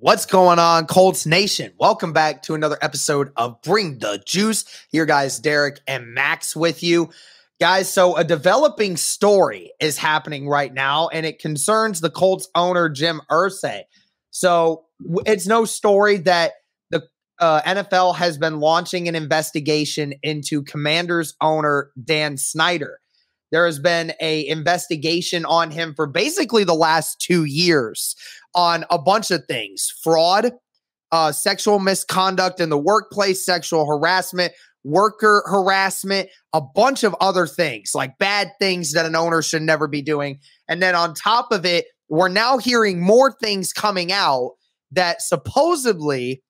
What's going on, Colts Nation? Welcome back to another episode of Bring the Juice. Here, guys, Derek and Max with you. Guys, so a developing story is happening right now, and it concerns the Colts owner, Jim Irsay. So it's no story that the NFL has been launching an investigation into Commanders owner Dan Snyder. There has been an investigation on him for basically the last 2 years on a bunch of things: fraud, sexual misconduct in the workplace, sexual harassment, worker harassment, a bunch of other things, like bad things that an owner should never be doing. And then on top of it, we're now hearing more things coming out that supposedly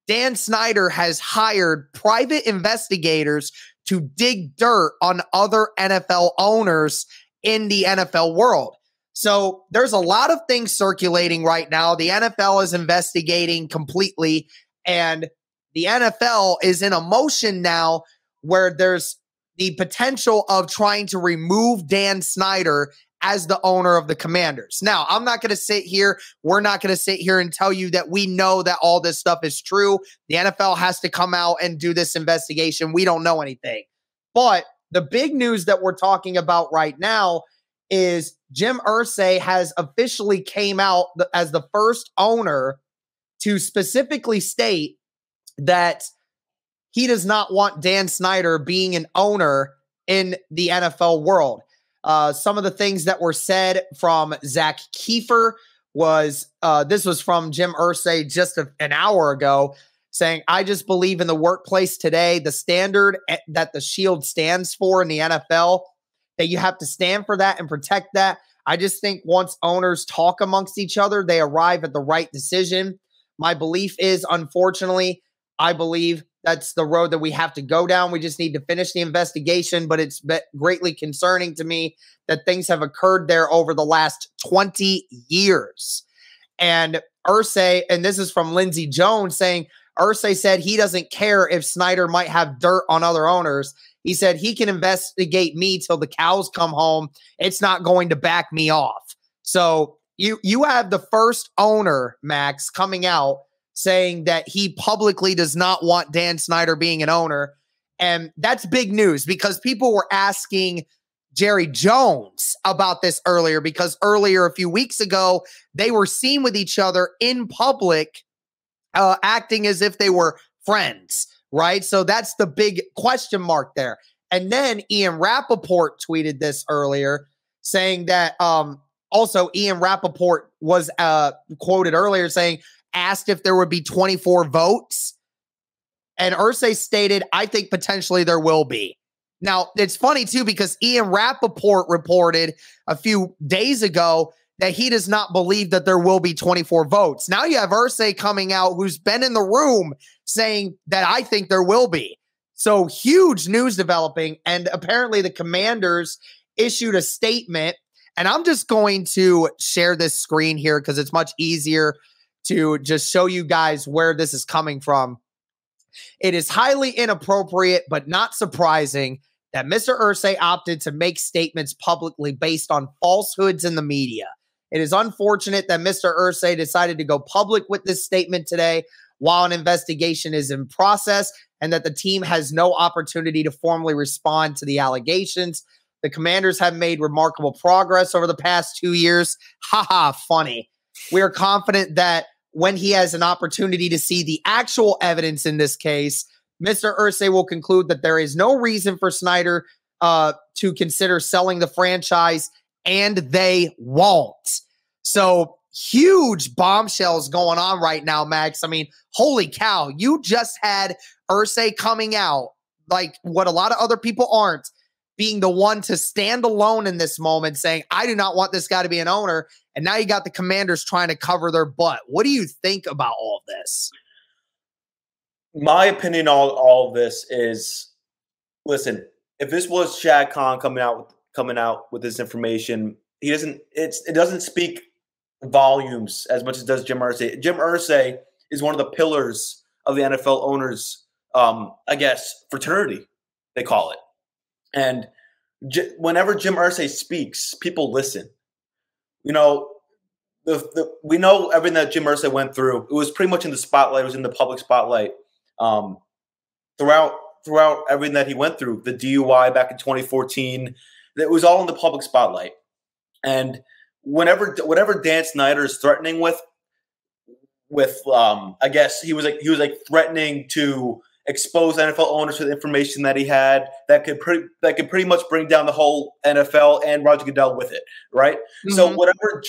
Dan Snyder has hired private investigators to dig dirt on other NFL owners in the NFL world. So there's a lot of things circulating right now. The NFL is investigating completely, and the NFL is in a motion now where there's the potential of trying to remove Dan Snyder as the owner of the Commanders. Now, I'm not going to sit here. We're not going to sit here and tell you that we know that all this stuff is true. The NFL has to come out and do this investigation. We don't know anything. But the big news that we're talking about right now is Jim Irsay has officially came out as the first owner to specifically state that he does not want Dan Snyder being an owner in the NFL world. Some of the things that were said from Zach Kiefer was, this was from Jim Irsay just an hour ago, saying, "I just believe in the workplace today, the standard that the Shield stands for in the NFL, that you have to stand for that and protect that. I just think once owners talk amongst each other, they arrive at the right decision. My belief is, unfortunately, I believe that's the road that we have to go down. We just need to finish the investigation, but it's greatly concerning to me that things have occurred there over the last 20 years. And Irsay, and this is from Lindsey Jones, saying, Irsay said he doesn't care if Snyder might have dirt on other owners. He said he can investigate me till the cows come home. It's not going to back me off. So you have the first owner, Max, coming out saying that he publicly does not want Dan Snyder being an owner. And that's big news because people were asking Jerry Jones about this earlier, because earlier, a few weeks ago, they were seen with each other in public, acting as if they were friends, right? So that's the big question mark there. And then Ian Rappaport tweeted this earlier, saying that also Ian Rappaport was quoted earlier saying, asked if there would be 24 votes. And Irsay stated, I think potentially there will be. Now, it's funny, too, because Ian Rappaport reported a few days ago that he does not believe that there will be 24 votes. Now you have Irsay coming out, who's been in the room, saying that I think there will be. So huge news developing. And apparently the Commanders issued a statement. And I'm just going to share this screen here because it's much easier to just show you guys where this is coming from. It is highly inappropriate, but not surprising, that Mr. Irsay opted to make statements publicly based on falsehoods in the media. It is unfortunate that Mr. Irsay decided to go public with this statement today while an investigation is in process and that the team has no opportunity to formally respond to the allegations. The Commanders have made remarkable progress over the past 2 years. Haha, funny. We are confident that when he has an opportunity to see the actual evidence in this case, Mr. Irsay will conclude that there is no reason for Snyder to consider selling the franchise, and they won't. So huge bombshells going on right now, Max. I mean, holy cow. You just had Irsay coming out, like what a lot of other people aren't, being the one to stand alone in this moment, saying, I do not want this guy to be an owner. And now you got the Commanders trying to cover their butt. What do you think about all of this? My opinion on all of this is, listen, if this was Shad Khan coming out with this information, it doesn't speak volumes as much as does Jim Irsay. Jim Irsay is one of the pillars of the NFL owners, I guess, fraternity, they call it. And whenever Jim Irsay speaks, people listen. You know, we know everything that Jim Irsay went through. It was pretty much in the spotlight. It was in the public spotlight throughout everything that he went through. The DUI back in 2014, it was all in the public spotlight. And whatever Dan Snyder is threatening with I guess he was threatening to expose NFL owners to the information that he had that could pretty much bring down the whole NFL and Roger Goodell with it, right? Mm-hmm. So whatever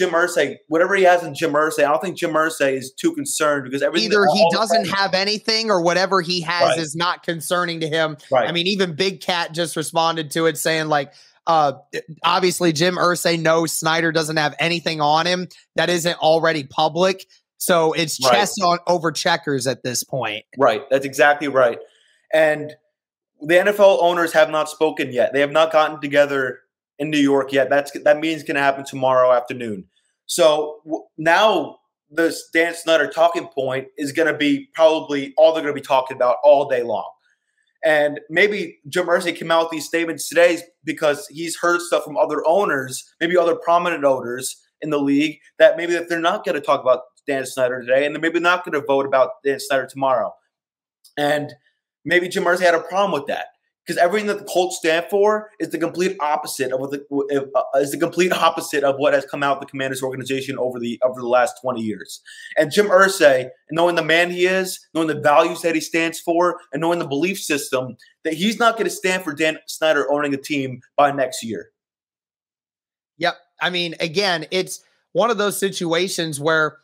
he has in Jim Irsay, I don't think Jim Irsay is too concerned because either he doesn't have anything or whatever he has is not concerning to him. Right. I mean, even Big Cat just responded to it saying like, obviously Jim Irsay knows Snyder doesn't have anything on him that isn't already public. So it's chess over checkers at this point. Right. That's exactly right. And the NFL owners have not spoken yet. They have not gotten together in New York yet. That meeting's going to happen tomorrow afternoon. So now this Dan Snyder talking point is going to be probably all they're going to be talking about all day long. And maybe Jim Irsay came out with these statements today because he's heard stuff from other owners, maybe other prominent owners in the league, that maybe that they're not going to talk about Dan Snyder today, and they're maybe not going to vote about Dan Snyder tomorrow. And maybe Jim Irsay had a problem with that because everything that the Colts stand for is the complete opposite of what has come out of the Commanders organization over the last 20 years. And Jim Irsay, knowing the man he is, knowing the values that he stands for, and knowing the belief system, that he's not going to stand for Dan Snyder owning a team by next year. Yep. I mean, again, it's one of those situations where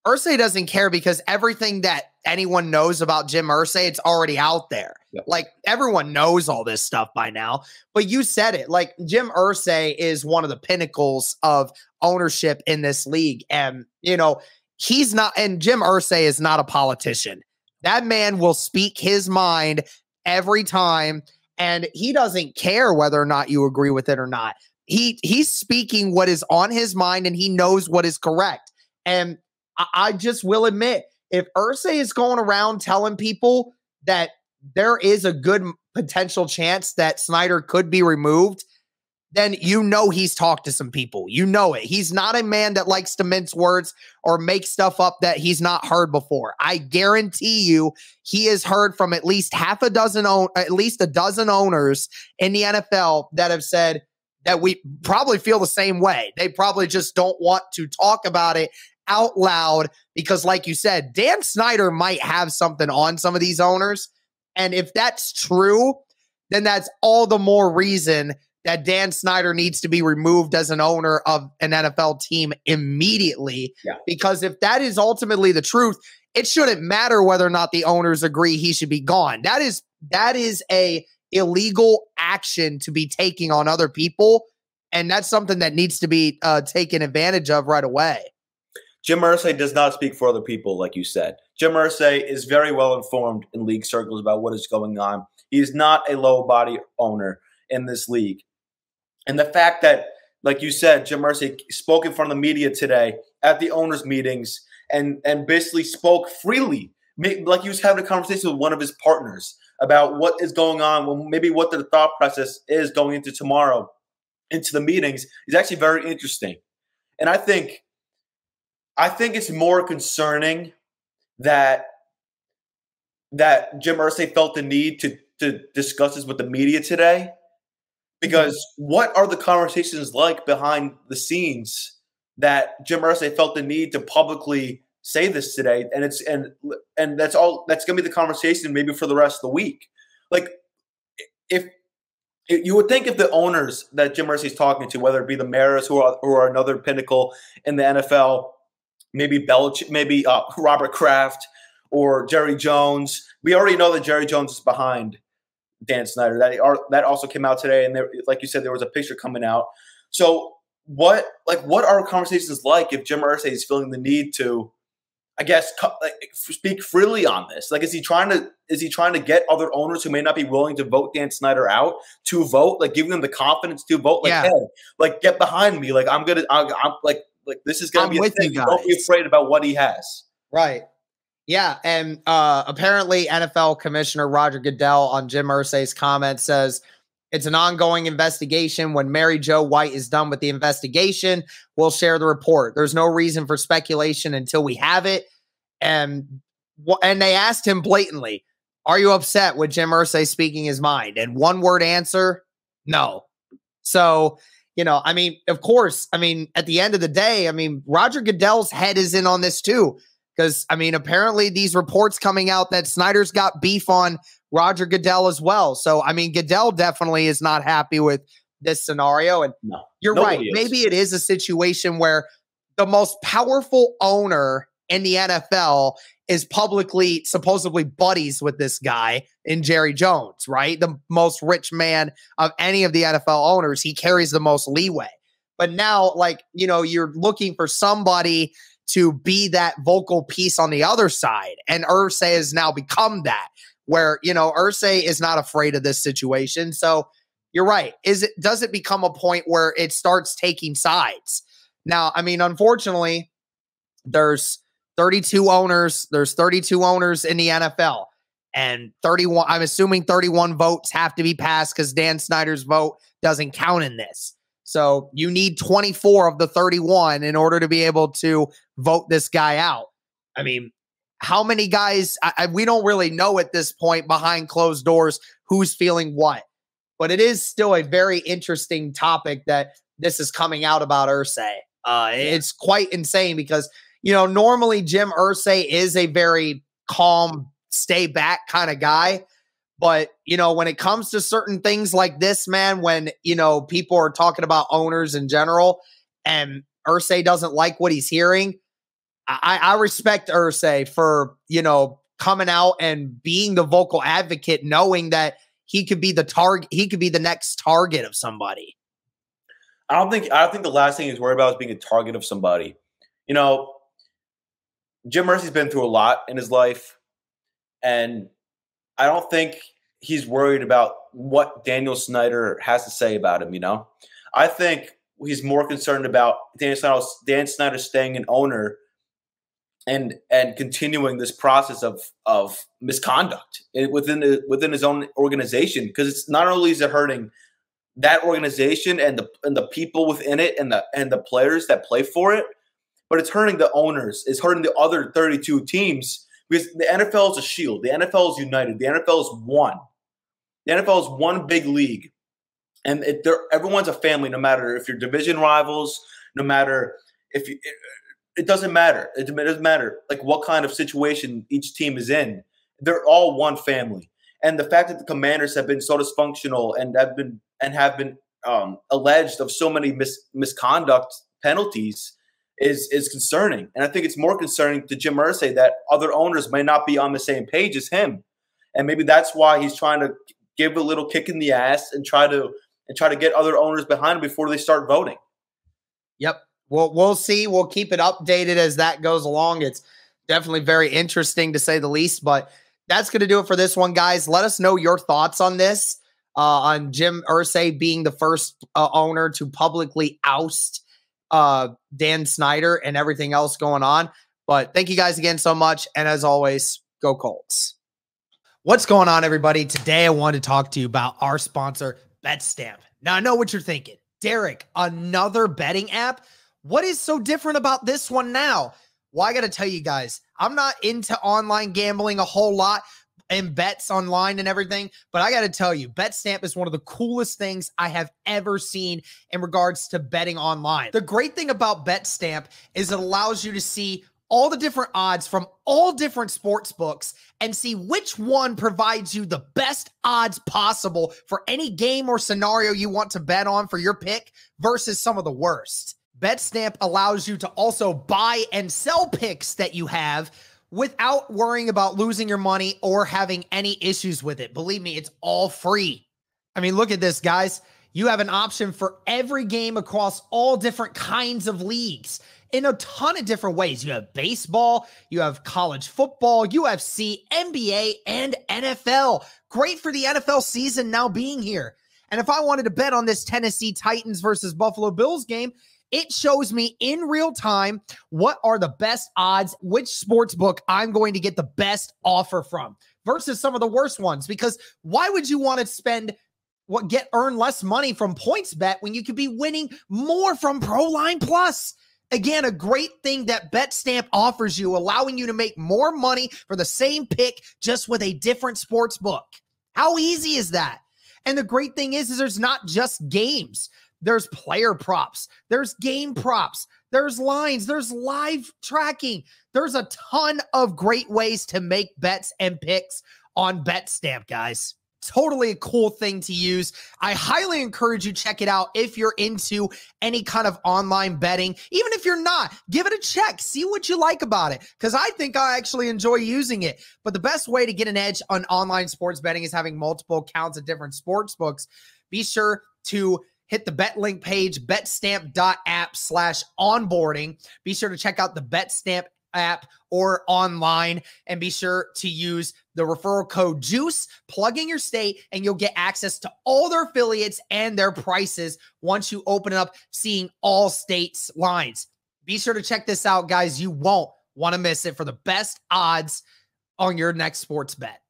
Irsay doesn't care because everything that anyone knows about Jim Irsay, it's already out there. Yep. Like everyone knows all this stuff by now, but you said it, like Jim Irsay is one of the pinnacles of ownership in this league. And, you know, he's not, and Jim Irsay is not a politician. That man will speak his mind every time. And he doesn't care whether or not you agree with it or not. He's speaking what is on his mind and he knows what is correct. And I just will admit, if Irsay is going around telling people that there is a good potential chance that Snyder could be removed, then you know he's talked to some people. You know it. He's not a man that likes to mince words or make stuff up that he's not heard before. I guarantee you he has heard from at least a dozen owners in the NFL that have said that we probably feel the same way. They probably just don't want to talk about it out loud because, like you said, Dan Snyder might have something on some of these owners. And if that's true, then that's all the more reason that Dan Snyder needs to be removed as an owner of an NFL team immediately. Yeah. Because if that is ultimately the truth, it shouldn't matter whether or not the owners agree he should be gone. That is a illegal action to be taking on other people. And that's something that needs to be taken advantage of right away. Jim Irsay does not speak for other people, like you said. Jim Irsay is very well informed in league circles about what is going on. He is not a low body owner in this league. And the fact that, like you said, Jim Irsay spoke in front of the media today at the owners' meetings and basically spoke freely, like he was having a conversation with one of his partners about what is going on, maybe what the thought process is going into tomorrow, into the meetings, is actually very interesting. And I think it's more concerning that Jim Irsay felt the need to discuss this with the media today, because what are the conversations like behind the scenes that Jim Irsay felt the need to publicly say this today? And that's all. That's going to be the conversation maybe for the rest of the week. Like if you would think if the owners that Jim Irsay is talking to, whether it be the Maras who are another pinnacle in the NFL, maybe Belichick, maybe Robert Kraft or Jerry Jones. We already know that Jerry Jones is behind Dan Snyder. That also came out today, and there, like you said, there was a picture coming out. So what are conversations like if Jim Irsay is feeling the need to, I guess, speak freely on this? Like, is he trying to get other owners who may not be willing to vote Dan Snyder out to vote? Like, giving them the confidence to vote? Like, hey, like, get behind me. Like, I'm like, this is going to be a thing. Don't be afraid about what he has. Right. Yeah. And apparently NFL Commissioner Roger Goodell on Jim Irsay's comment says It's an ongoing investigation. When Mary Jo White is done with the investigation, we'll share the report. There's no reason for speculation until we have it. And they asked him blatantly, are you upset with Jim Irsay speaking his mind? And one word answer, no. So, I mean, of course, I mean, at the end of the day, I mean, Roger Goodell's head is in on this too. Because, I mean, apparently these reports coming out that Snyder's got beef on Roger Goodell as well. So, I mean, Goodell definitely is not happy with this scenario. And you're right. Maybe it is a situation where the most powerful owner in the NFL is publicly, supposedly buddies with this guy in Jerry Jones, right? The most rich man of any of the NFL owners. He carries the most leeway. But now, like, you're looking for somebody to be that vocal piece on the other side. And Irsay has now become that, where, Irsay is not afraid of this situation. So you're right. Does it become a point where it starts taking sides? Now, I mean, unfortunately, there's 32 owners. There's 32 owners in the NFL. And 31, I'm assuming 31 votes have to be passed because Dan Snyder's vote doesn't count in this. So you need 24 of the 31 in order to be able to vote this guy out. I mean, how many guys, we don't really know at this point behind closed doors who's feeling what. But it is still a very interesting topic that this is coming out about Irsay. It's quite insane because, normally Jim Irsay is a very calm, stay back kind of guy. But, when it comes to certain things like this, man, when, people are talking about owners in general and Irsay doesn't like what he's hearing, I respect Irsay for, coming out and being the vocal advocate, knowing that he could be the target. He could be the next target of somebody. I don't think the last thing he's worried about is being a target of somebody. Jim Irsay's been through a lot in his life, and I don't think he's worried about what Daniel Snyder has to say about him, I think he's more concerned about Dan Snyder staying an owner and continuing this process of misconduct within his own organization, because it's not only is it hurting that organization and the people within it and the players that play for it, but it's hurting the owners. It's hurting the other 32 teams. Because the NFL is a shield. The NFL is united. The NFL is one. The NFL is one big league. And everyone's a family, no matter if you're division rivals, no matter if you – it doesn't matter. It doesn't matter like what kind of situation each team is in. They're all one family. And the fact that the Commanders have been so dysfunctional and have been alleged of so many misconduct penalties – is concerning. And I think it's more concerning to Jim Irsay that other owners may not be on the same page as him. And maybe that's why he's trying to give a little kick in the ass and try to get other owners behind him before they start voting. Yep. Well, we'll see. We'll keep it updated as that goes along. It's definitely very interesting to say the least, but that's going to do it for this one, guys. Let us know your thoughts on this, on Jim Irsay being the first owner to publicly oust Dan Snyder and everything else going on. But thank you guys again so much. And as always, go Colts. What's going on, everybody? Today I wanted to talk to you about our sponsor, BetStamp. Now I know what you're thinking. Derek, another betting app? What is so different about this one now? Well, I got to tell you guys, I'm not into online gambling a whole lot and bets online and everything, but I got to tell you, BetStamp is one of the coolest things I have ever seen in regards to betting online. The great thing about BetStamp is it allows you to see all the different odds from all different sports books and see which one provides you the best odds possible for any game or scenario you want to bet on for your pick versus some of the worst. BetStamp allows you to also buy and sell picks that you have without worrying about losing your money or having any issues with it. Believe me, it's all free. I mean, look at this, guys. You have an option for every game across all different kinds of leagues in a ton of different ways. You have baseball, you have college football, UFC, NBA, and NFL. Great for the NFL season now being here. And if I wanted to bet on this Tennessee Titans versus Buffalo Bills game, it shows me in real time what are the best odds, which sports book I'm going to get the best offer from versus some of the worst ones. Because why would you want to spend earn less money from PointsBet when you could be winning more from ProLine Plus. Again, a great thing that BetStamp offers you, allowing you to make more money for the same pick just with a different sports book. How easy is that? And the great thing is there's not just games. There's player props. There's game props. There's lines. There's live tracking. There's a ton of great ways to make bets and picks on BetStamp, guys. Totally a cool thing to use. I highly encourage you to check it out if you're into any kind of online betting. Even if you're not, give it a check. See what you like about it, because I think I actually enjoy using it. But the best way to get an edge on online sports betting is having multiple accounts at different sports books. Be sure to hit the BetLink page, betstamp.app/onboarding. Be sure to check out the BetStamp app or online, and be sure to use the referral code JUICE, plug in your state, and you'll get access to all their affiliates and their prices once you open it up, seeing all states' lines. Be sure to check this out, guys. You won't want to miss it for the best odds on your next sports bet.